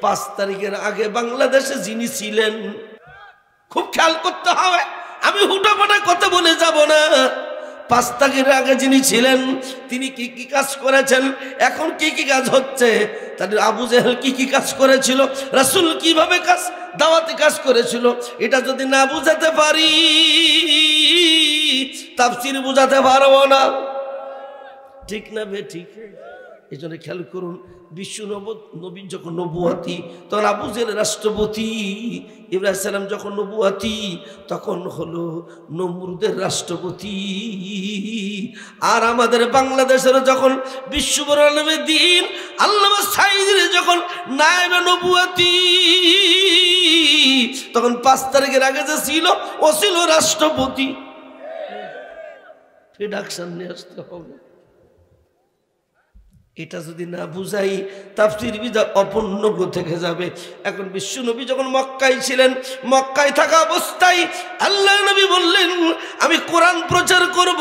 5 তারিখের আগে বাংলাদেশে যিনি ছিলেন, খুব খেয়াল করতে হবে, আমি হুটাপাটা কথা বলে যাব না। 5 তারিখের আগে যিনি ছিলেন তিনি কি কি কাজ করেছেন, এখন কি কি কাজ হচ্ছে, তাদের আবু জেহেল কি কি কাজ করেছিল, রাসূল কিভাবে কাজ দাওয়াতি কাজ করেছিল, এটা যদি না বুঝাতে পারি তাফসীর বুঝাতে পারবো না। ঠিক না বে ঠিক? এই জন্য খেয়াল করুন, বিশ্ব নবী যখন নবুয়াতি তখন আবু জেহেল রাষ্ট্রপতি, ইব্রাহিম সালাম যখন নবুয়াতি তখন হলো নমরুদের রাষ্ট্রপতি। আর আমাদের বাংলাদেশের যখন বিশ্ববর আলমের দিন আল্লামা সাঈদীর যখন নায়েবে নবুয়াতি, তখন 5 তারিখের আগে যে ছিল ও ছিল রাষ্ট্রপতি। রিডাকশন নিয়ে আসতে হবে। এটা যদি না বুঝাই তাফসীর বিদা অপূর্ণ থেকে যাবে। এখন বিশ্বনবী যখন মক্কায় ছিলেন, মক্কায় থাকা অবস্থায় আল্লাহ নবী বললেন আমি কোরআন প্রচার করব।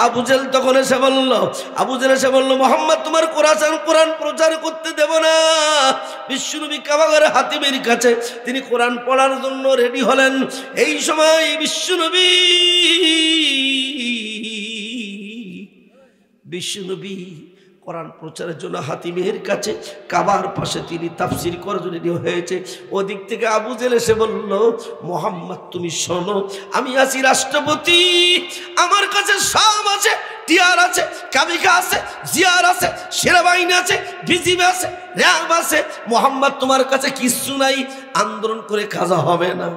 আবু জেহেল তখন এসে বলল মুহাম্মদ তোমার কোরআন প্রচার করতে দেব না। বিশ্বনবী কাবাগারে হাতিমের কাছে তিনি কোরআন পড়ার জন্য রেডি হলেন। এই সময় বিশ্বনবী কোরআন প্রচারের জন্য হাতিমের কাছে কাবার পাশে তিনি তাফসীর করার জন্য হয়েছে। ওদিক থেকে আবু জেহেল এসে বলল মুহাম্মদ তুমি শোনো, আমি আছি রাষ্ট্রপতি, আমার কাছে সব আছে, টিআর আছে, কাবিকা আছে, জিআর আছে, সেনাবাহিনী আছে, বিজিবি আছে, র্যাব আছে। মুহাম্মদ তোমার কাছে কিচ্ছু নাই, আন্দোলন করে কাজ হবে না।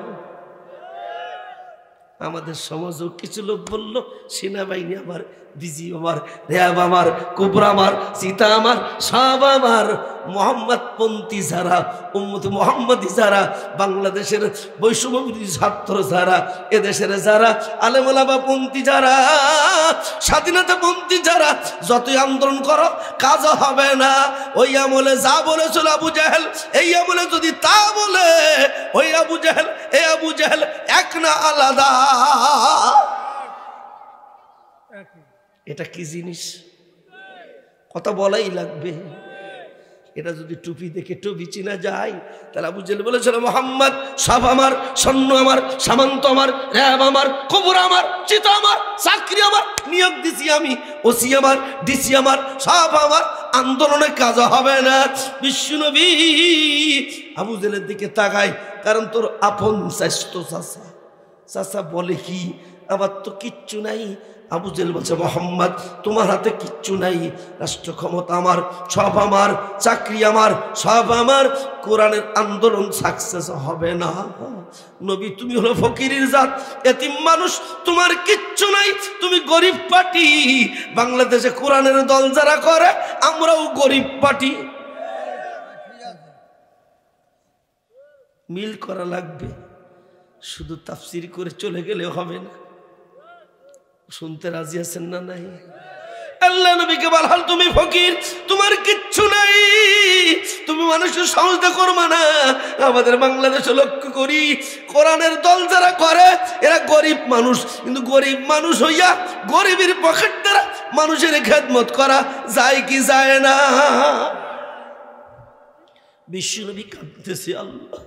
আমাদের সমাজেও কিছু লোক বলল সেনাবাহিনী আমার, বিজিবি আমার, র্যাব আমার, কোবরা আমার, সীতা আমার, সব আমার। মোহাম্মদপন্থী যারা, উম্মত মোহাম্মদী যারা, বাংলাদেশের বৈষম্যবিরোধী ছাত্র যারা, এদেশের যারা আলেম ওলামা পন্থী যারা, স্বাধীনতাপন্থী যারা, যতই আন্দোলন করো কাজ হবে না। ওই আমলে যা বলেছিল আবু জেহেল, এই আমলে যদি তা বলে, ওই আবু জেহেল এই আবু জেহেল এক না আলাদা। এটা কি জিনিস কথা বলাই লাগবে। এটা যদি টুপি দেখে টুপি চিনা যায়, তাহলে আবু জেহেল বলেছিল মুহাম্মদ সব আমার, সৈন্য আমার, সামন্ত আমার, র্যাব আমার, খবর আমার, চিতা আমার, চাকরি আমার, নিয়োগ দিছি আমি, ওসি আমার, ডিসি আমার, সব আমার, আন্দোলনে কাজ হবে না। বিশ্বনবী আবু জেহেলের দিকে তাকায়, কারণ তোর আপন শ্রেষ্ঠ চাচা বলে কি আমার তো কিচ্ছু নাই। আবু জেহেল বলছে মুহাম্মদ তোমার হাতে কিচ্ছু নাই, রাষ্ট্র ক্ষমতা আমার, সব আমার, চাকরি আমার, সব আমার, কোরআনের আন্দোলন সাকসেস হবে না। নবী তুমি হলো ফকিরের জাত, এতিম মানুষ, তোমার কিচ্ছু নাই, তুমি গরিব পার্টি। বাংলাদেশে কোরআনের দল যারা করে আমরাও গরিব পার্টি। মিল করা লাগবে, শুধু তাফসীর করে চলে গেলে হবে না। শুনতে রাজি আছেন না নাই? আল্লাহ নবীকে বলহাল তুমি ফকির, তোমার কিচ্ছু নাই, তুমি মানুষের সহজতা করবে না। আমাদের বাংলাদেশে লক্ষ্য করি কোরআনের দল যারা করে এরা গরিব মানুষ, কিন্তু গরিব মানুষ হইয়া গরিবের পকেট দ্বারা মানুষের খেদমত করা যায় কি যায় না? বিশ্বনবী কাঁদতেছে, আল্লাহ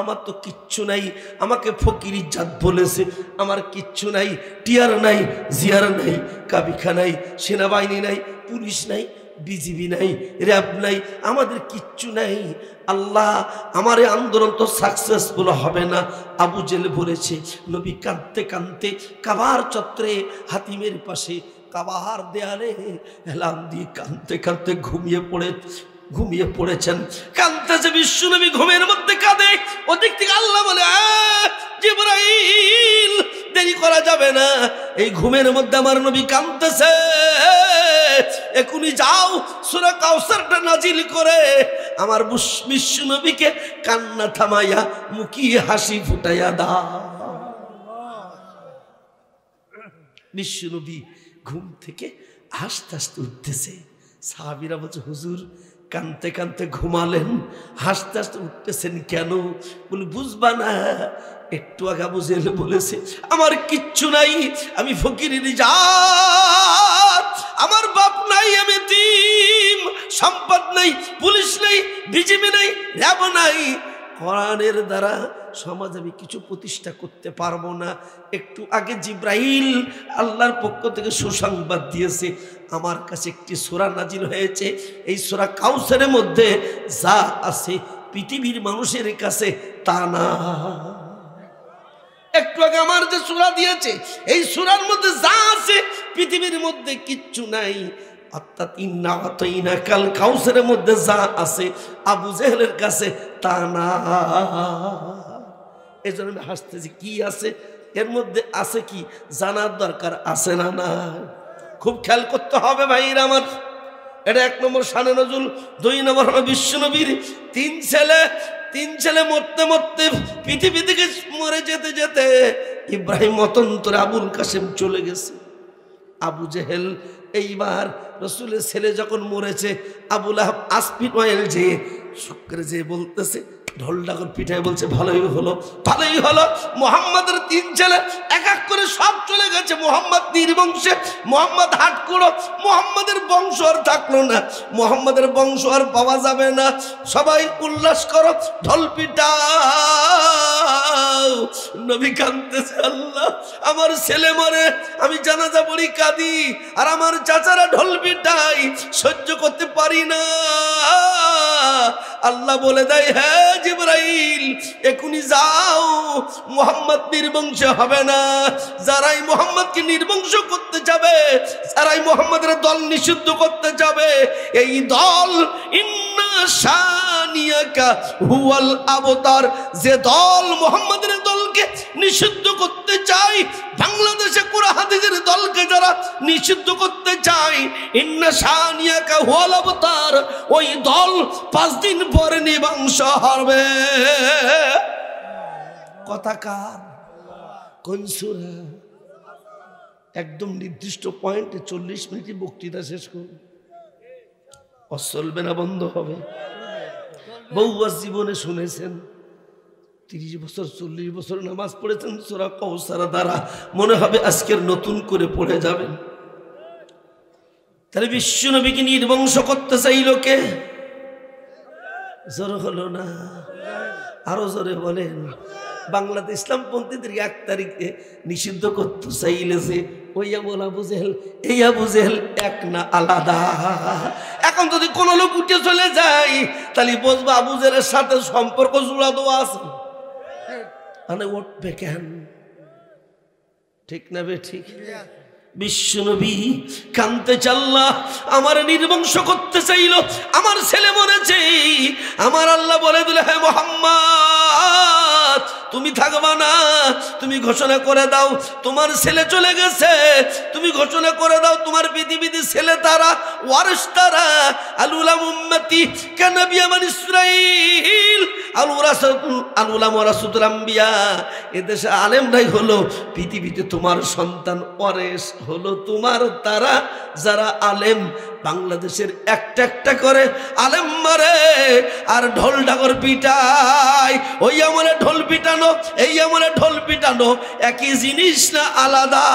আমার তো কিচ্ছু নাই, আমাকে ফকির জাত বলেছে, আমার কিচ্ছু নাই, টিআর নাই, জিআর নাই, কাবিখা নাই, সেনাবাহিনী নাই, পুলিশ নাই, বিজিবি নাই, র্যাব নাই, আমাদের কিচ্ছু নাই। আল্লাহ আমার এই আন্দোলন তো সাকসেসফুল হবে না। আবু জেহেল বলেছে। নবী কাঁদতে কাঁদতে কাবার চত্বরে হাতিমের পাশে কাবার দেয়ালে হেলান দিয়ে কাঁদতে কাঁদতে ঘুমিয়ে পড়েছেন। কাঁদতেছে বিশ্বনবী, ঘুমের মধ্যে কাঁদে। ওদিক থেকে আল্লাহ বলে জিবরাইল দেরি করা যাবে না, এই ঘুমের মধ্যে আমার নবী কাঁদতেছে, এখনই যাও সূরা কাউসারটা নাজিল করে আমার বিশ্বনবীকে কান্না থামাইয়া মুখিয়ে হাসি ফুটাইয়া দাও। বিশ্বনবী ঘুম থেকে হাসতে হাসতে উঠতেছে। সাহাবীরা বলছে হুজুর কানতে কানতে ঘুমালেন, হাসতে হাসতে উঠতেছেন কেন? বলে বুঝবা না, একটু আগে আবু জেহেল বলেছে আমার কিচ্ছু নাই, আমি ফকিরের জাত, আমার বাপ নাই, আমি এতিম, সম্পদ নেই, পুলিশ নেই, বিজিবি নেই, র্যাব নাই, কোরআনের দ্বারা সমাজ আমি কিছু প্রতিষ্ঠা করতে পারবো না। একটু আগে জিব্রাইল আল্লাহর পক্ষ থেকে সুসংবাদ দিয়েছে, আমার কাছে একটি সূরা নাজিল হয়েছে, এই সূরা কাউসারের মধ্যে যা আছে পৃথিবীর মানুষের কাছে তা না। একটু আগে আমার যে সূরা দিয়েছে এই সূরার মধ্যে যা আছে পৃথিবীর মধ্যে কিচ্ছু নাই। অর্থাৎ ইন্না আতাইনা কাল কাউসারের মধ্যে যা আছে আবু জেহেলের কাছে তা না। এই জন্য আমি হাসতেছি, কি আছে এর মধ্যে, আছে কি জানার দরকার আছে না? না, খুব খেয়াল করতে হবে ভাইরা আমার। এটা 1 নম্বর শানে নজুল। 2 নম্বর হলো বিশ্বনবীর 3 ছেলে মরতে মরতে পৃথিবী থেকে মরে যেতে যেতে ইব্রাহিম মতন্তরে আবুল কাসেম চলে গেছে। আবু জেহেল এইবার রসুলের ছেলে যখন মরেছে, আবুল আহাব আসপিন অয়েল যে শুক্রে যে বলতেছে, ঢোল ডাকর পিঠায় বলছে ভালোই হলো, ভালোই হলো। মোহাম্মদের 3 ছেলে এক এক করে সব চলে গেছে। মোহাম্মদ নির্বংশে, মোহাম্মদ হাটকুড়ো, মোহাম্মদের বংশ আর থাকলো না, মোহাম্মদের বংশ আর পাওয়া যাবে না। সবাই উল্লাস করো, ঢোল পিটাও। নবী কাঁদতেছে, আল্লাহ আমার ছেলে মরে, আমি জানাজা পড়ি কাঁদি, আর আমার চাচারা ঢোল পিটাই, সহ্য করতে পারি না। আল্লাহ বলে দেয়, হ্যাঁ জিবরাইল এখনই যাও, মুহাম্মদ নির্বংশ হবে না। যারাই মুহাম্মদকে নির্বংশ করতে যাবে, যারাই মুহাম্মদের দল নিষিদ্ধ করতে যাবে, এই দল ইন্না শানিয়াকা হুয়াল আবতার, যে দল মুহাম্মদের দলকে নিষিদ্ধ করতে চায়, বাংলাদেশে কুরআন হাদিসের দলকে যারা নিষিদ্ধ করতে চায়, ইন্না শানিয়াকা হুয়াল আবতার, ওই দল 5 দিন পরে নির্বংশ হবে। কথা কার? কোন সূরা? একদম নির্দিষ্ট পয়েন্টে 40 মিনিটে বক্তৃতা শেষ করুন, চলবে না, বন্ধ হবে। বহুবার জীবনে শুনেছেন, 30 বছর 40 বছর নামাজ পড়েছেন সূরা কাউসার দ্বারা, মনে হবে আজকের নতুন করে পড়ে যাবেন। তাহলে বিশ্ব নবীকে নির্বংশ করতে চাইল কে? জোর হলো না, আরো জোরে বলেন। বাংলাদেশ ইসলামপন্থীদের 1 তারিখে নিষিদ্ধ করতে চাইলেছে, ওই আবু জেহেল, এই আবু জেহেল এক না আলাদা। এখন যদি কোনো লোক উঠে চলে যায়, তাহলে বুঝবো আবু জেহেলের সাথে সম্পর্ক জোড়া দেওয়া আছে, মানে উঠবে কেন? ঠিক না বে ঠিক? বিশ্বনবী কানতে চাল্লা, আমার নির্বংশ করতে চাইল, আমার ছেলে মরেছে। আমার আল্লাহ বলে দিলে, হ্যাঁ মুহাম্মদ তুমি থাকবা না, তুমি ঘোষণা করে দাও তোমার ছেলে চলে গেছে, তুমি ঘোষণা করে দাও তোমার পৃথিবীতে ছেলে তারা, ওয়ারিস তারা, আলুলাম উম্মতি কানাবি আমার ইসরাইল আলুলাম ওয়ারাসুতুল আম্বিয়া, এদেশে আলেমরাই হলো পৃথিবীতে তোমার সন্তান, ওয়ারিস হলো তোমার তারা যারা আলেম। বাংলাদেশের একটা করে আলেম মারে আর ঢোল ডাগর পিটায়। ওই আমলে ঢোল পিটানো, এই আমলে ঢোল পিটানো একই জিনিস না আলাদা?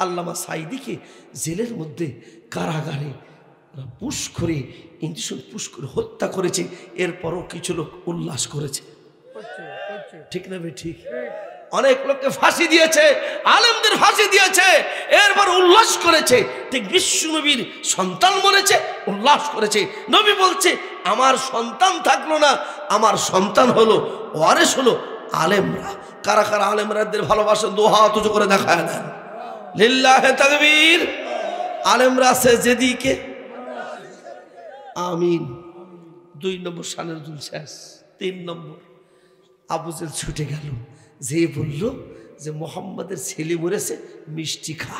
আল্লামা সাঈদীকে জেলের মধ্যে কারাগারে পুশ করে, ইঞ্জেকশন পুশ করে হত্যা করেছে, এরপরও কিছু লোক উল্লাস করেছে। ঠিক না বে ঠিক? অনেক লোককে ফাঁসি দিয়েছে, আলেমদের ফাঁসি দিয়েছে, এরপর উল্লাস করেছে। ঠিক বিশ্ব নবীর সন্তান মরেছে, উল্লাস করেছে। নবী বলছে আমার সন্তান থাকলো না, আমার সন্তান হলো, ওয়ারিস হলো আলেমরা। কারা কারা আলেমরাদের ভালোবাসেন? 2 হাত উঁচু করে দেখায় না, লিল্লাহে তাকবীর। আলেমরা আছে যেদিকে, আমিন। 2 নম্বর শানের দুল শেষ। 3 নম্বর, আবু জেহেল ছুটে গেল, যে বলল যে মুহাম্মদের ছেলে মরেছে, মিষ্টি খা।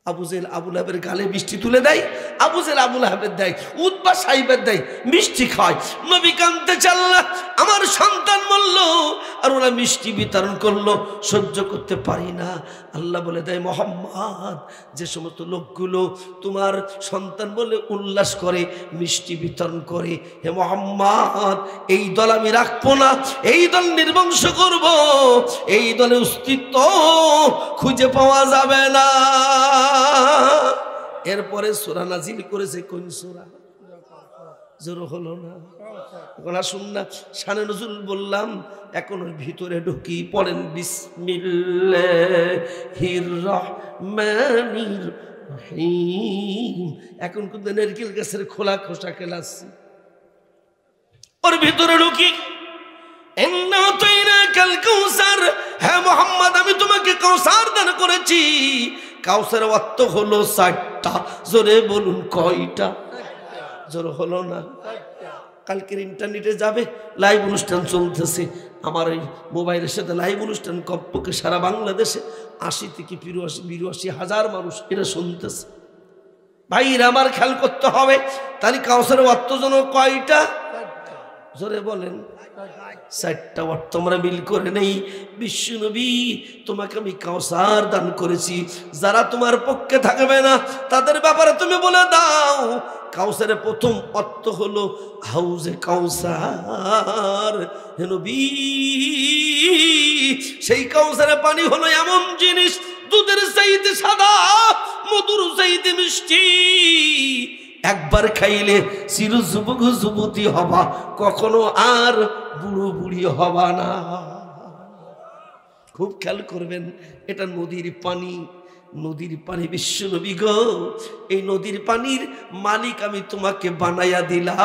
আবু জেহেল আবু লাহাবের গালে মিষ্টি তুলে দেয়, আবু জেহেল আবু লাহাবের দেয়, উতবা সাইবের দেয়, মিষ্টি খায়। নবী কাঁদতে চাল্লা, আমার সন্তান মরল, আর ওরা মিষ্টি বিতরণ করলো, সহ্য করতে পারি না। আল্লাহ বলে দেয়, মোহাম্মদ, যে সমস্ত লোকগুলো তোমার সন্তান বলে উল্লাস করে, মিষ্টি বিতরণ করে, হে মোহাম্মদ, এই দল আমি রাখবো না, এই দল নির্বংশ করব, এই দলে অস্তিত্ব খুঁজে পাওয়া যাবে না। এরপরে সূরা নাজিল করেছে, কোন সূরা? জোর হলো না। এখন আসুন না, শানে নজুল বললাম, এখন ওর ভিতরে ঢুকি। পড়েন বিসমিল্লাহির রহমানির রহিম। এখন কিন্তু নারকেল গাছের খোলা খোসা খেলাচ্ছি, ওর ভিতরে ঢুকি। হ্যাঁ মোহাম্মদ, আমি তোমাকে কাউসার দান করেছি। কাউসার অর্থ হলো 4টা। জোরে বলুন, কয়টা? জোর হলো না। কালকের ইন্টারনেটে যাবে, লাইভ অনুষ্ঠান চলতেছে। আমার এই মোবাইলের সাথে লাইভ অনুষ্ঠান কমপক্ষে সারা বাংলাদেশে 80 থেকে 82 হাজার মানুষ এটা শুনতেছে। ভাইরা আমার খেয়াল করতে হবে, তাহলে কাউসারের অর্থ যেন কয়টা? জোরে বলেন, 4টা অর্থ আমরা মিল করে নেই। বিশ্বনবী, তোমাকে আমি কাউসার দান করেছি, যারা তোমার পক্ষে থাকবে না তাদের ব্যাপারে তুমি বলে দাও, কাউসারের প্রথম অর্থ হলো হাউজে কাউসার। হে নবী, সেই কাউসারের পানি হলো এমন জিনিস, দুধের চাইতে সাদা, মধুর চাইতে মিষ্টি। একবার খাইলে চির যুবক যুবতী হবা, কখনো আর বুড়ো বুড়ি হবা না। খুব খেয়াল করবেন, এটা নদীর পানি, নদীর পানি। বিশ্বনবী গো, এই নদীর পানির মালিক আমি তোমাকে বানাইয়া দিলাম।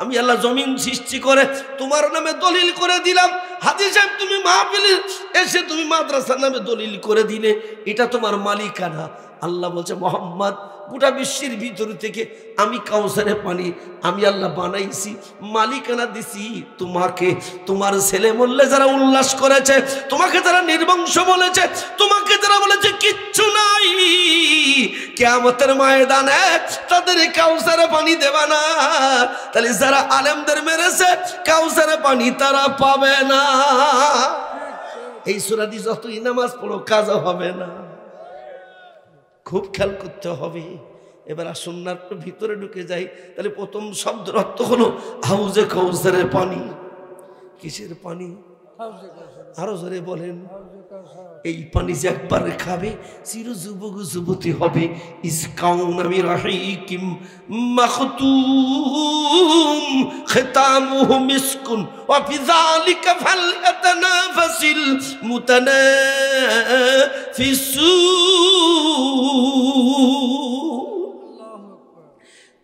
আমি আল্লাহ জমিন সৃষ্টি করে তোমার নামে দলিল করে দিলাম। হাজী সাহেব, তুমি মাহফিলে এসে তুমি মাদ্রাসার নামে দলিল করে দিলে, এটা তোমার মালিকানা। আল্লাহ বলছে, মোহাম্মদ, গোটা বিশ্বের ভিতর থেকে আমি কাউসারের পানি আমি আল্লাহ বানাইছি, মালিকানা দিছি তোমাকে। তোমার ছেলে মরলে যারা উল্লাস করেছে, তোমাকে যারা নির্বংশ বলেছে, তোমাকে যারা বলেছে কিচ্ছু নাই, কিয়ামতের ময়দানে তাদের কাউসারের পানি দেবা না। তাহলে যারা আলেমদের মেরেছে, কাউসারের পানি তারা পাবে না। এই সূরা দিয়ে যতই নামাজ পড়ো, কাজ হবে না। খুব খেয়াল করতে হবে। এবার আসুন না, ভিতরে ঢুকে যাই। তাহলে প্রথম শব্দের অর্থ হলো হাউজে কাউসারের পানি। কিসের পানি? আরো জোরে বলেন। এই পানি যে একবার খাবে, চির যুবক যুবতী হবে। ইসকাউন আমি রাহিকিম মাখতুম খিতামুহু মিসকুন ওয়া ফি যালিকা ফালয়াতানাফাসিল মুতানাফিসুন।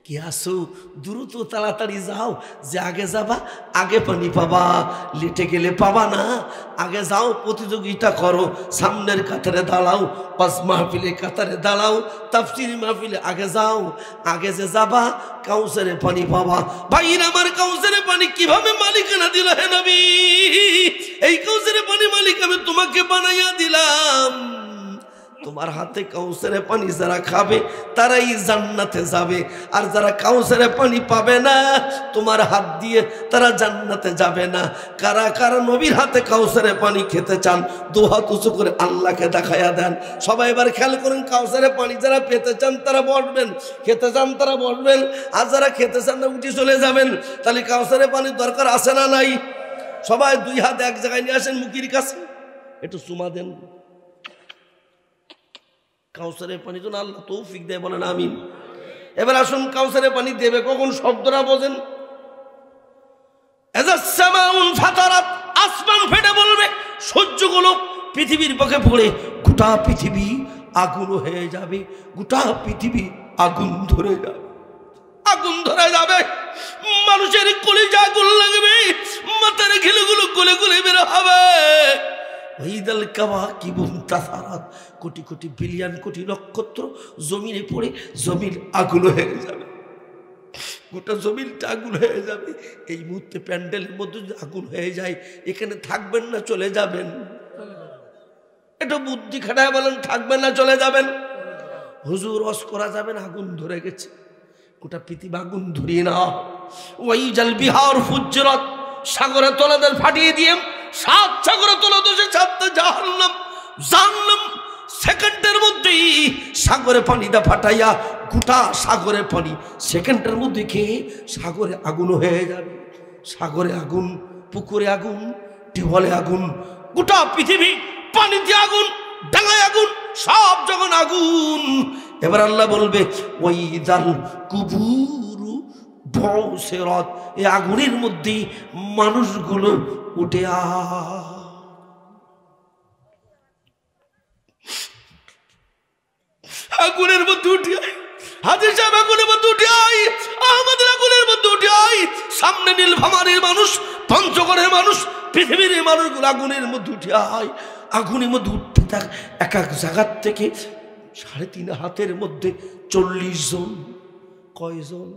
কি আসো, দ্রুত তাড়াতাড়ি যাও, যে আগে যাবা আগে পানি পাবা, লেটে গেলে পাবা না। আগে যাও, প্রতিযোগিতা করো, সামনের কাতারে দাঁড়াও, পাঁচ মাহফিলে কাতারে দাঁড়াও, তাফসীর মাহফিলে আগে যাও। আগে যে যাবা, কাউসারে পানি পাবা। ভাইরা আমার, কাউসারে পানি কিভাবে মালিকানা দিল হে নবী? এই কাউসারে পানি মালিক আমি তোমাকে বানাইয়া দিলাম। তোমার হাতে কাউসারে পানি যারা খাবে তারাই জান্নাতে যাবে, আর যারা কাউসারে পানি পাবে না তোমার হাত দিয়ে, তারা জান্নাতে যাবে না। কারা কারা নবীর হাতে কাউসারে পানি খেতে চান, দুহাত উঁচু করে আল্লাহকে দেখাইয়া দেন। সবাই এবার খেয়াল করেন, কাউসারে পানি যারা পেতে চান তারা বসবেন, খেতে চান তারা বসবেন, আর যারা খেতে চান না উঠে চলে যাবেন। তাহলে কাউসারে পানির দরকার আছে না নাই? সবাই দুই হাত এক জায়গায় নিয়ে আসেন, মুখির কাছে একটু চুমা দেন। কাউসারের পানি যেন আল্লাহ তৌফিক দেয়, বলেন আমিন। এবার আসুন, কাউসারের পানি দেবে কখন? শব্দটা বোঝেন। আসমান ফেটে বলবে, সূর্যগুলো পৃথিবীর পক্ষে পড়ে গোটা পৃথিবী আগুন হয়ে যাবে, গোটা পৃথিবী আগুন ধরে যাবে, আগুন ধরে যাবে। মানুষের কলিজা আগুন লাগবে, মাথার ঘিলুগুলো গলে গলে বের হবে। কোটি কোটি বিলিয়ন কোটি নক্ষত্র জমিনে পড়ে জমিন আগুন হয়ে যাবে, গোটা জমিনটা আগুন হয়ে যাবে। এই মুহূর্তে প্যান্ডেলের মধ্যে আগুন হয়ে যায়, এখানে থাকবেন না চলে যাবেন? এটা বুদ্ধি খাটায় বলেন, থাকবেন না চলে যাবেন? হুজুর ওয়াজ করা যাবে না, আগুন ধরে গেছে, গোটা পৃথিবী আগুন ধরিয়ে না। ওই জাল বিহার ফুজ্জরাত, সাগরে তলাদের ফাটিয়ে দিয়ে 7 সাগরে তলদেশে ছাড়তে জাহান্নাম, জাহান্নাম সেকেন্ডের মধ্যেই সাগরে পানিটা ফাটাইয়া গোটা সাগরে পানি সেকেন্ডের মধ্যে খেয়ে সাগরে আগুন হয়ে যাবে। সাগরে আগুন, পুকুরে আগুন, টিউবওয়েলে আগুন, গোটা পৃথিবী পানিতে আগুন, ডাঙায় আগুন, সব যখন আগুন। এবার আল্লাহ বলবে ওই জাল কুবুরু বসেরত, এই আগুনের মধ্যে মানুষগুলো উঠে আগুনের মধ্যে উঠে আয়, হাজির সাহেব আগুনের মধ্যে উঠে আয়, আহমদের আগুনের মধ্যে উঠে আয়। সামনে নীলফামারীর মানুষ, পঞ্চগড়ের মানুষ, পৃথিবীর মানুষগুলো আগুনের মধ্যে উঠে আয়। আগুনের মধ্যে উঠতে থাক, এক এক জায়গার থেকে 3.5 হাতের মধ্যে 40 জন। কয়জন?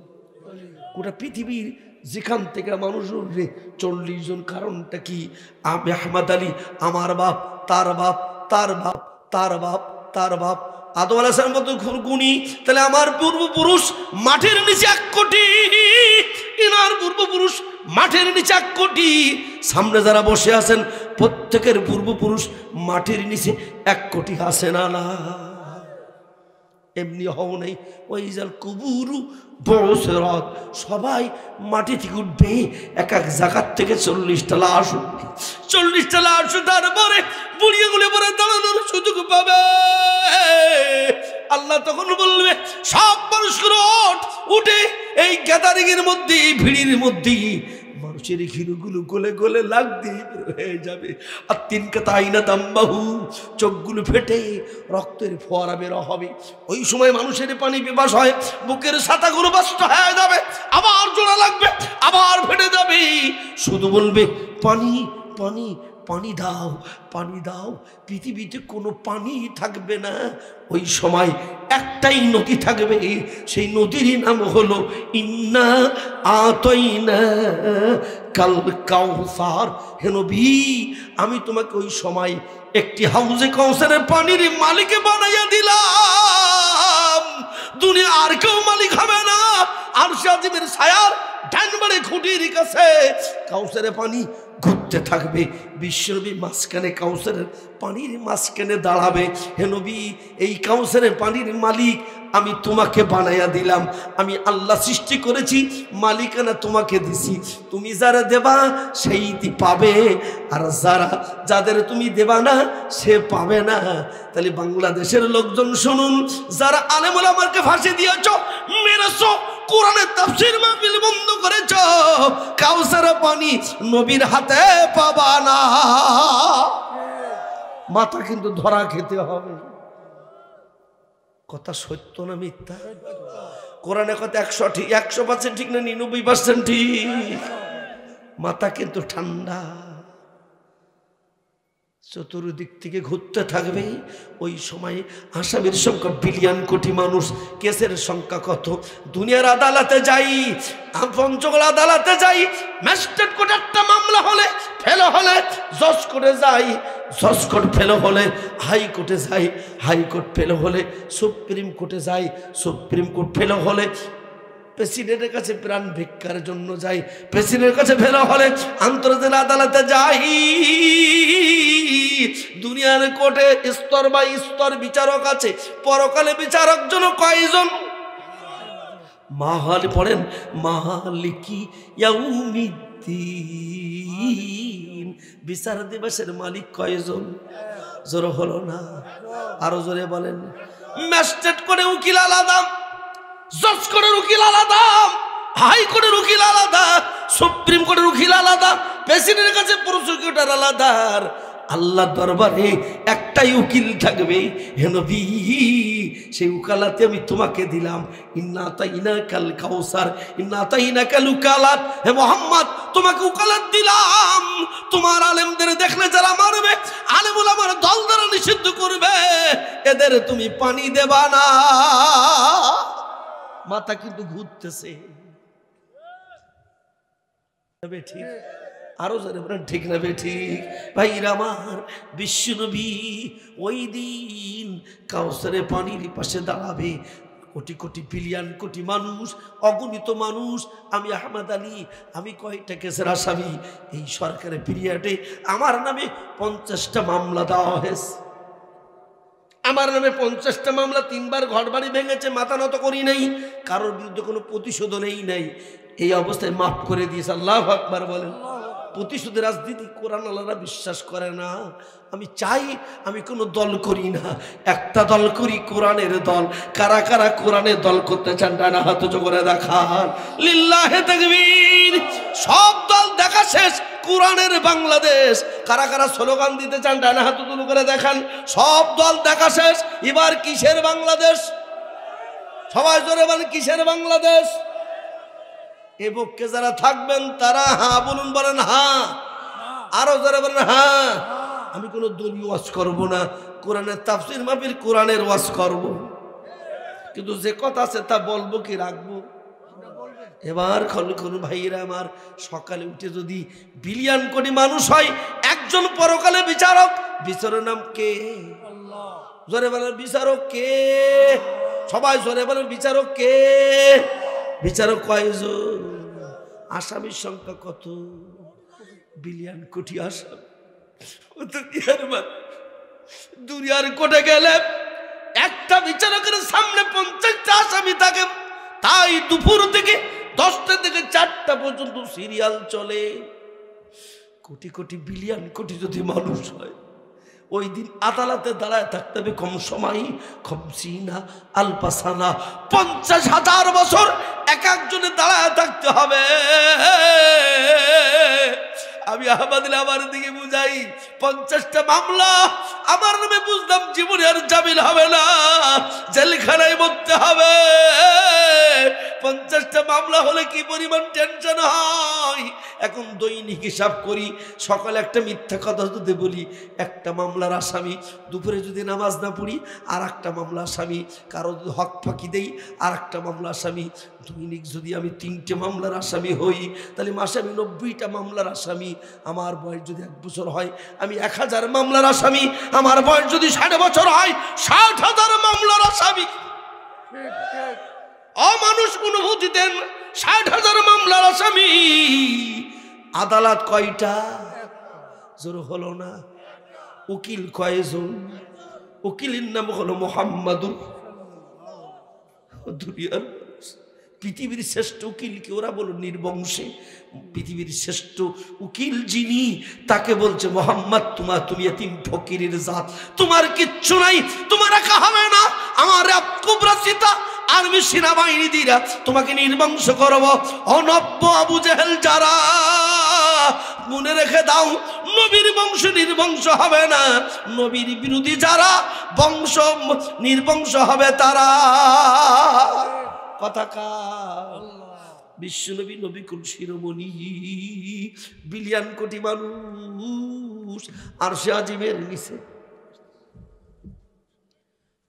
গোটা পৃথিবীর যেখান থেকে মানুষ উঠবে 40 জন। কারণটা কি? আমি আহমদ আলী, আমার বাপ, তার বাপ, তার বাপ, তার বাপ, তার বাপ, আদম আলাইহিস সালাম মতো গুণী, তাহলে আমার পূর্বপুরুষ মাঠের নিচে 1 কোটি, ইনার পূর্বপুরুষ মাঠের নিচে 1 কোটি। সামনে যারা বসে আছেন প্রত্যেকের পূর্বপুরুষ মাটির নিচে 1 কোটি আছে না? না, এমনি হও নেই। ওই জাল কুবুরু বসেরত, সবাই মাটি থেকে উঠবে, এক এক জায়গার থেকে 40টা লাশ উঠবে। 40টা লাশ তারপরে বুড়িয়ে গুলে পরে দাঁড়ানোর সুযোগ পাবে। আল্লাহ তখন বলবে সব মানুষগুলো উঠে এই গ্যাদারিং এর মধ্যে, ভিড়ির মধ্যে মানুষের ঘিরুগুলো গলে গলে লাগ দিয়ে হয়ে যাবে। আর 3 কাতাইনা তাম্বাহু, চোখগুলো ফেটে রক্তের ফোয়ারা বের হবে। ওই সময় মানুষের পানি পিপাস হয়, বুকের ছাতাগুলো বাস্ত হয়ে যাবে, আবার জোড়া লাগবে, আবার ফেটে যাবে। শুধু বলবে পানি পানি, পানি দাও, পানি দাও। পৃথিবীতে কোনো পানি থাকবে না। ওই সময় একটাই নদী থাকবে, সেই নদীর নাম হলো ইন্না আতাইনা কাল কাউসার। হে নবী, আমি তোমাকে ওই সময় একটি হাউজে কাউসারের পানির মালিক বানাইয়া দিলাম। দুনিয়া আর কেউ মালিক হবে না। আরশে আজিমের ছায়ার ডানবারে খুঁটির কাছে কাউসারের পানি ঘুরতে থাকবে। বিশ্বনবী মাঝখানে কাউসারের পানির মাঝখানে দাঁড়াবে। হে নবী, এই কাউসারের পানির মালিক আমি তোমাকে বানাইয়া দিলাম। আমি আল্লাহ সৃষ্টি করেছি, মালিকানা তোমাকে দিছি। তুমি যারা দেবা সেই পাবে, আর যাদের তুমি দেবা না সে পাবে না। তাহলে বাংলাদেশের লোকজন শুনুন, যারা আলেম ওলামাকে ফাঁসি দিয়েছ, মেরেছো, কোরআনের তাফসীর মাহফিল বন্ধ করেছ, কাউসার পানি নবীর হাতে পাবা না। মাথা কিন্তু ধরা খেতে হবে। কথা সত্য না মিথ্যা? কোরআনের কথা 100% ঠিক না 99% ঠিক? মাথা কিন্তু ঠান্ডা। চতুর্দিক থেকে ঘুরতে থাকবে। ওই সময় আসামির সংখ্যা বিলিয়ন কোটি মানুষ। কেসের সংখ্যা কত? দুনিয়ার আদালতে যাই, পঞ্চগড় আদালতে যাই, ম্যাজিস্ট্রেট কোর্টে একটা মামলা হলে ফেল হলে জজ কোর্টে যাই, জজ কোর্ট ফেল হলে হাইকোর্টে যাই, হাইকোর্ট ফেল হলে সুপ্রিম কোর্টে যাই, সুপ্রিম কোর্ট ফেল হলে প্রেসিডেন্টের কাছে প্রাণ ভিক্ষার জন্য যাই, প্রেসিডেন্টের কাছে ফেল হলে আন্তর্জাতিক আদালতে যাই। দুনিয়ার কোর্টে স্তর বাই স্তর বিচারক আছে। পরকালে বিচারক জন কয়জন? মাহালি পড়েন, মালিকি ইয়াউমিদ্দিন, বিচার দিবসের মালিক কয়জন? জোর হলো না, আরো জোরে বলেন। ম্যাজিস্ট্রেট কোর্টে উকিল আলাদা, জজ কোর্টের উকিল আলাদা, হাইকোর্টের উকিল আলাদা, সুপ্রিম কোর্টের উকিল আলাদা, প্রেসিডেন্টের কাছে প্রসিকিউটর আলাদা। আল্লাহ দরবারে একটাই উকিল থাকবে। হে নবী, সেই উকালাতে আমি তোমাকে দিলাম। ইন্না আতাইনা কাল কাউসার, ইন্না আতাইনা কাল উকালাত। হে মুহাম্মদ, তোমাকে উকালাত দিলাম। তোমার আলেমদের দেখলে যারা মারবে, আলেম ওলামার দল দ্বারা নিষিদ্ধ করবে, এদের তুমি পানি দেবা না। মাথা কিন্তু ঘুরতেছে, ঠিক? আরো যারা বলেন ঠিক না ঠিক? ভাইরা আমার, বিশ্বনবী ওই দিন কাউসারের পানির পাশে দাঁড়াবে, কোটি কোটি বিলিয়ন কোটি মানুষ, অগণিত মানুষ। আমি আহমদ আলী, আমি কয়টা কেসের আসামি। এই সরকারের পিরিয়ডে আমার নামে 50টা মামলা দেওয়া হয়েছে। আমার নামে 50টা মামলা, 3বার ঘর বাড়ি ভেঙেছে, মাথা নত করি নাই, কারোর বিরুদ্ধে কোনো প্রতিশোধ নেই নাই। এই অবস্থায় মাফ করে দিয়েছে। আল্লাহু আকবার বলেন। প্রতিশোধের রাজনীতি কোরআন আল্লাহরা বিশ্বাস করে না। আমি চাই আমি কোনো দল করি না, একটা দল করি, কোরআনের দল। কারা কারা কোরআনের দল করতে চান ডানা হাত উঁচু করে দেখান। লিল্লাহে তাকবীর। সব দল দেখা শেষ, কোরআনের বাংলাদেশ। কারা কারা স্লোগান দিতে চান ডানা হাত উঁচু করে দেখান। সব দল দেখা শেষ, এবার কিসের বাংলাদেশ? সবাই জোরে বলেন, কিসের বাংলাদেশ? এ পক্ষে যারা থাকবেন তারা হ্যাঁ বলুন, বলেন হ্যাঁ। আরো যারা বলেন হ্যাঁ। আমি কোনো দলীয় ওয়াজ করব না, কোরআনের তাফসীর মাহফিল, কোরআনের ওয়াজ করব। কিন্তু যে কথা আছে তা বলবো কি রাখবো? এবার কোন ভাইরা আমার, সকালে উঠে যদি বিলিয়ন কোটি মানুষ হয়, একজন পরকালে বিচারক, বিচারের নাম কে? আল্লাহ। জোরে বলেন বিচারক কে? সবাই জোরে বলেন বিচারক কে? বিচারক কয়জন? আসামির সংখ্যা কত? বিলিয়ন কোটি আসামি। দুনিয়ার কোটে গেলে একটা বিচারকের সামনে 50টা আসামি থাকে। তাই দুপুর থেকে 10টা থেকে 4টা পর্যন্ত সিরিয়াল চলে। কোটি কোটি বিলিয়ন কোটি যদি মানুষ হয়, ওই দিন আদালতে দাঁড়ায় থাকতে হবে কম সময়, খমসিনা আলপাসানা, 50,000 বছর এক একজনে দাঁড়ায় থাকতে হবে। আমি আহমদ আমার দিকে বুঝাই, 50টা মামলা আমার নামে, বুঝলাম জীবনে আর জামিন হবে না, জেলখানায় মরতে হবে। 50টা মামলা হলে কি পরিমাণ টেনশন হয়। এখন দৈনিক হিসাব করি, সকালে একটা মিথ্যা কথা যদি বলি, একটা মামলার আসামি। দুপুরে যদি নামাজ না পড়ি, আর একটা মামলা আসামি। কারো যদি হক ফাঁকি দেই, আর একটা মামলা আসামি। দৈনিক যদি আমি 3টে মামলার আসামি হই, তাহলে মাসে আমি 90টা মামলার আসামি। আমার বয়স যদি 1 বছর হয়, আমি 1000 মামলার আসামি। আমার বয়স যদি 60 বছর হয়, 60,000 মামলার আসামি। অমানুষ অনুভূতি দেন, 60,000 মামলার আসামি। আদালত কয়টা? জোর হলো না। উকিল কয়জন? উকিলের নাম হলো মুহাম্মাদুর। দুনিয়ার পৃথিবীর শ্রেষ্ঠ উকিলকে ওরা বলো নির্বংশে। পৃথিবীর শ্রেষ্ঠ উকিল যিনি, তাকে বলছে মোহাম্মদ, তুমি এতিম ফকিরের জাত, তোমার কিচ্ছু নাই, তোমার একা হবে না। আমার কুবরা সীতা আর্মি সেনাবাহিনী দিরা তোমাকে নির্বংশ করবো। অনব্য আবু জেহেল যারা, মনে রেখে দাও, নবীর বংশ নির্বংশ হবে না। নবীর বিরোধী যারা, বংশ নির্বংশ হবে তারা। কথা কার? বিশ্বনবী, নবীকুল শিরোমণি, বিলিয়ন কোটি মানুষ আরশে আজিমের নিচে।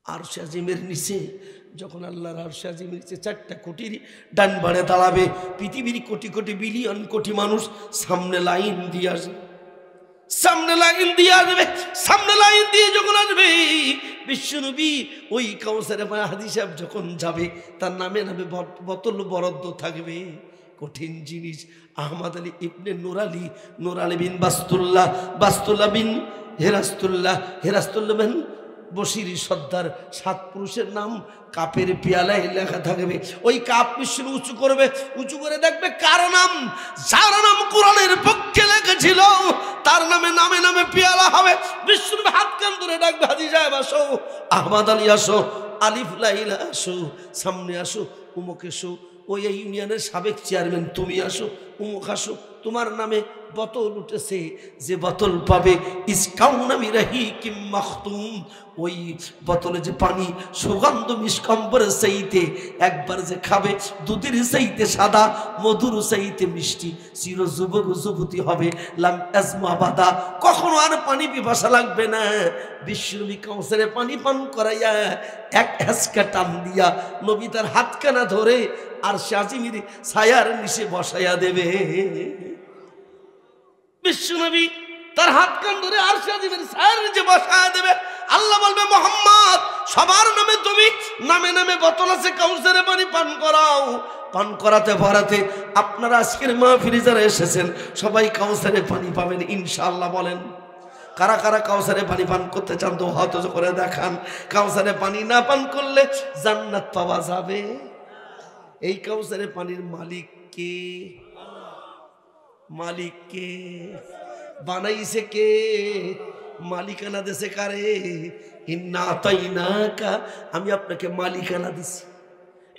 আরশে আজিমের নিচে যখন আল্লাহর আরশে আজিমের নিচে 4টা কোটির ডান বাড়ে দাঁড়াবে, পৃথিবীর কোটি কোটি বিলিয়ন কোটি মানুষ সামনে লাইন দিয়ে আসবে। সামনে লাইন দিয়ে আসবে, সামনে লাইন দিয়ে যখন আসবে, বিশ্বনবী ওই কাউসারে হাদী সাহেব যখন যাবে, তার নামে নামে বোতল বরাদ্দ থাকবে। কঠিন জিনিস। আহমদ আলী ইবনে নূর আলী বিন বাস্তুল্লাহ, বাস্তুল্লাহ বিন হেরাস্তুল্লাহ, হেরাস্তুল্লাহ বিন বশির সর্দার, 7 পুরুষের নাম কাপের পেয়ালায় লেখা থাকবে। ওই কাপ মিশ্র উঁচু করবে, উঁচু করে দেখবে কার নাম, যার নাম কোরআনের পক্ষে লেখেছিল, তার নামে নামে নামে পেয়ালা হবে। বিষ্ণু হাত কান ধরে ডাকবে, হাজী সাহেব আসো, আহমদ আলী আসো, আলিফ লাইলা আসো, সামনে আসো, উমুক এসো, ওই ইউনিয়নের সাবেক চেয়ারম্যান তুমি আসো, উমুক আসো, তোমার নামে বোতল উঠেছে, যে বোতল পাবে ইসকাউনামি রাহিকিম মাখতুম, ওই বোতলে যে পানি সুগন্ধ মিষ্কম্বরের চাইতে, একবার যে খাবে দুধের চাইতে সাদা, মধুর চাইতে মিষ্টি, চির যুবক যুবতী হবে, লাম আজমা বাদা, কখনো আর পানি পিপাসা লাগবে না। বিশ্বনবী কাউসারে পানি পান করাইয়া এক হ্যাঁচকা টান দিয়া নবী তার হাতখানা ধরে আর আজিমের ছায়ার নিচে বসাইয়া দেবে। বিশ্বনবী তার হাত কান ধরে আরশে আজিমের ছায়ার নিচে বসায় দেবে। আল্লাহ বলবে, মোহাম্মদ সবার নামে তুমি নামে নামে বোতল আছে কাউসারে পানি পান করাও। পান করাতে ভরাতে আপনারা আজকের মাহফিলে যারা এসেছেন সবাই কাউসারে পানি পাবেন ইনশাআল্লাহ। বলেন কারা কারা কাউসারে পানি পান করতে চান? তো হাত করে দেখান। কাউসারে পানি না পান করলে জান্নাত পাওয়া যাবে? এই কাউসারে পানির মালিক কে? মালিক কে? বানাইছে কে? মালিকানা দেশে কারে? ইন্না আতাইনাকা, আমি আপনাকে মালিকানা দিছি।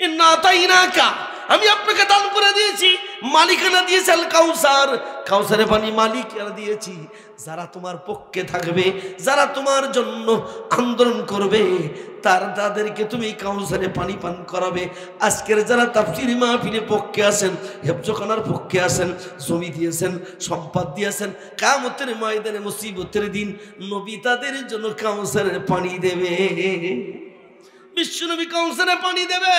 ইন্না আতাইনাকা, আমি আপনাকে দান করে দিয়েছি, মালিকানা দিয়েছি আল কাউসার, কাউসারে পানি মালিকানা দিয়েছি। যারা তোমার পক্ষে থাকবে, যারা তোমার জন্য আন্দোলন করবে, তাদেরকে তুমি কাউসারে পানি পান করাবে। আজকের যারা তাফসীর মাহফিলে পক্ষে আছেন, হেফজখানার পক্ষে আছেন, জমি দিয়েছেন, সম্পদ দিয়েছেন, কিয়ামতের ময়দানে মুসিবতের দিন নবী তাদের জন্য কাউসারের পানি দেবে। বিশ্বনবী কাউসারে পানি দেবে।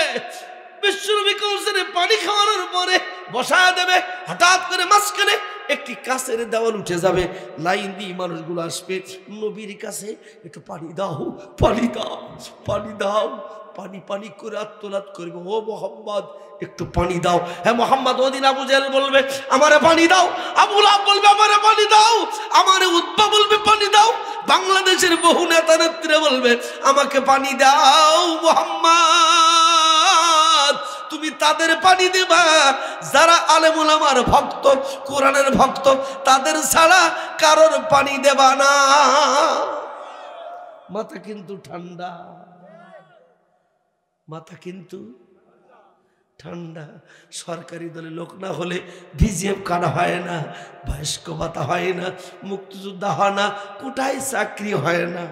বিশ্বনবী কাউসারে পানি খাওয়ানোর পরে বসায় দেবে। হঠাৎ করে মাঝখানে একটি কাছের দেওয়াল উঠে যাবে, লাইন দিয়ে মানুষগুলো আসবে নবীর কাছে, একটু পানি দাও, পানি দাও, পানি দাও। পানি পানি করে আত্মনাদ করবে, ও মোহাম্মদ একটু পানি দাও। হ্যাঁ মোহাম্মদ, ওদিন আবু জেহেল বলবে আমারে পানি দাও, আবু লাহাব বলবে আমারে পানি দাও, আমারে উতবা বলবে পানি দাও, বাংলাদেশের বহু নেতা নেত্রীরা বলবে আমাকে পানি দাও। মোহাম্মদ তুমি তাদের পানি দেবা যারা আলেম ওলামার ভক্ত, কোরআনের ভক্ত, তাদের ছাড়া কারোর পানি দেবা না। মাথা কিন্তু ঠান্ডা, মাথা কিন্তু ঠান্ডা। সরকারি দলে লোক না হলে ভিজিএফ কাটা হয় না, বয়স্ক ভাতা হয় না, মুক্তিযোদ্ধা হয় না, কোটায় চাকরি হয় না।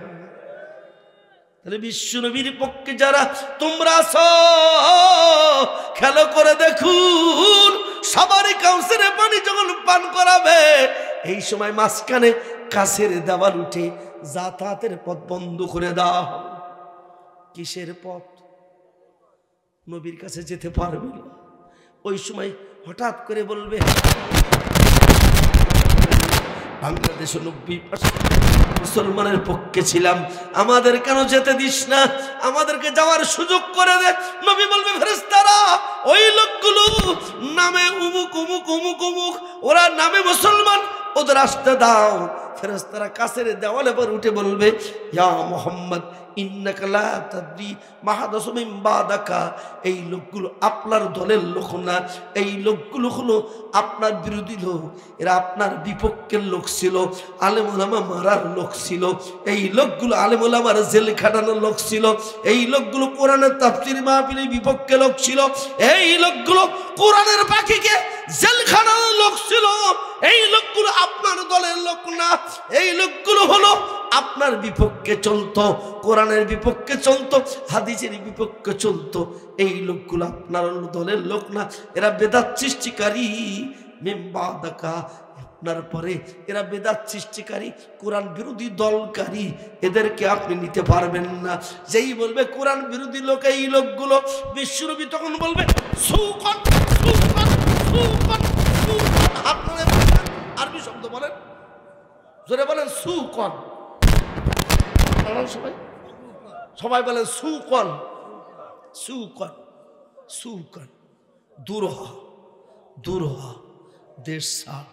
তাহলে বিশ্বনবীর পক্ষে যারা তোমরা আছো, খেলো করে দেখুন, সবারই কাউসারে পানি যখন পান করাবে, এই সময় মাঝখানে কাছের দেওয়াল উঠে যাতায়াতের পথ বন্ধ করে দেওয়া হবে। কিসের পথ? নবীর কাছে যেতে পারবে না। ওই সময় হঠাৎ করে বলবে বাংলাদেশে 90% মুসলমানের পক্ষে ছিলাম, আমাদের কেন যেতে দিস না, আমাদেরকে যাওয়ার সুযোগ করে দে। নবী বলবে ফেরেশতারা, ওই লোকগুলো নামে উমুক উমুক উমুক উমুক, ওরা নামে মুসলমান, ওদের আসতে দাও। ফেরেশতারা কাছের দেওয়ালে পর উঠে বলবে ইয়া মুহাম্মদ ইন্নাকা লা তাদরি মা হাদাসু মিন বাদাকা, এই লোকগুলো আপনার দলের লোক না, এই লোকগুলো হলো আপনার বিরোধী লোক, এরা আপনার বিপক্ষের লোক ছিল, আলেম ওলামা মারার লোক ছিল, এই লোকগুলো আলেম ওলামার জেল খাটানোর লোক ছিল, এই লোকগুলো কোরআনের তাফসীর মাহফিলের বিপক্ষে লোক ছিল, এই লোকগুলো কোরআনের পাখিকে জেল খাটানোর লোক ছিল, এই লোকগুলো আপনার দলের লোক না, এই লোকগুলো হলো আপনার বিপক্ষে চলতো, কোরআনের বিপক্ষে চলতো, হাদিসের বিপক্ষে চলতো, এই লোকগুলো আপনার দলের লোক না, এরা বেদাত সৃষ্টিকারী মিন বাদাকা, আপনার পরে এরা বেদাত সৃষ্টিকারী, কোরআন বিরোধী দলকারী, এদেরকে আপনি নিতে পারবেন না। যেই বলবে কোরআন বিরোধী লোক এই লোকগুলো, বিশ্বনবী তখন বলবে সুকন সুকন সুকন সুকন। আপনারা আরবি শব্দ বলেন, জোরে বলেন সুকন। সবাই সবাই বলেন সুকন সুকন সুকন। দূর হ, দূর হ, দেশ ছাড়।